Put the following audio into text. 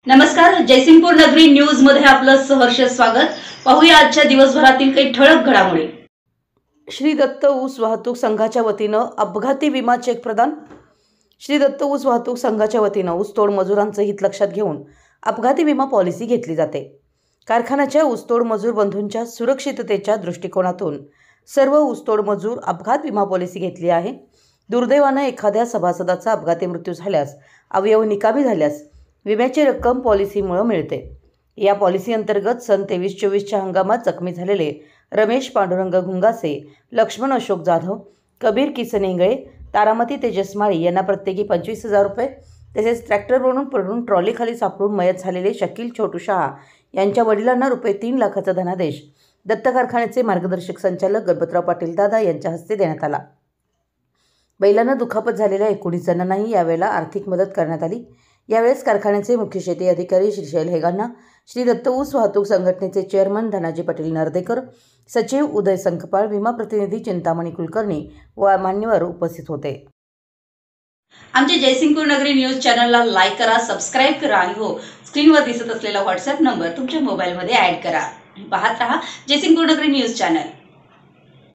नमस्कार, जयसिंगपूर नगरी न्यूज मध्ये आपलं सहर्ष स्वागत। पाहूया आजच्या दिवसभरातील काही ठळक घडामोडी। श्री दत्त ऊस वाहतूक संघाच्या वतीनं अपघाती विमा चेक प्रदान। श्री दत्त ऊस वाहतूक संघाच्या वतीनं ऊसतोड मजुरांचं हित लक्षात घेऊन अपघाती विमा पॉलिसी घेतली जाते। कारखान्याच्या ऊसतोड मजूर बंधूंच्या सुरक्षिततेच्या दृष्टिकोनातून सर्व ऊसतोड मजूर अपघात विमा पॉलिसी घेतली आहे। दुर्दैवानं एखाद्या सभासदाचा अपघाती मृत्यू झाल्यास, अवयव निकामी झाल्यास विम्याची रक्कम पॉलिसीमुळे मिळते। या पॉलिसी अंतर्गत सन 23-24च्या हंगामात जखमी झालेले रमेश पांडुरंग घुंगासे, लक्ष्मण अशोक जाधव, कबीर किसन इंगळे, तारामती तेजस माळी यांना प्रत्येकी 25,000 रुपये, तसेच ट्रॅक्टरवरून पडून ट्रॉलीखाली सापडून मयत झालेले शकील छोटू शहा यांच्या वडिलांना ₹3 लाखाचा धनादेश दत्त कारखान्याचे मार्गदर्शक संचालक गणपतराव पाटील दादा यांच्या हस्ते देण्यात आला। बैलांना दुखापत झालेल्या 19 जणांनाही यावेळेला आर्थिक मदत करण्यात आली। यावेळेस कारखान्याचे मुख्य शेती अधिकारी श्रीशैल हेगांना, श्री दत्त ऊस वाहतूक संघटनेचे चेअरमन धनाजी पाटील नरदेकर, सचिव उदय संकपाळ, विमा प्रतिनिधी चिंतामणी कुलकर्णी व मान्यवर उपस्थित होते। आमच्या जयसिंगपूर नगरी न्यूज चॅनलला लाईक करा, सबस्क्राइब करा आणि हो, स्क्रीनवर दिसत असलेला व्हॉट्सअप नंबर तुमच्या मोबाईलमध्ये ॲड करा। पाहत रहा जयसिंगपूर नगरी न्यूज चॅनल।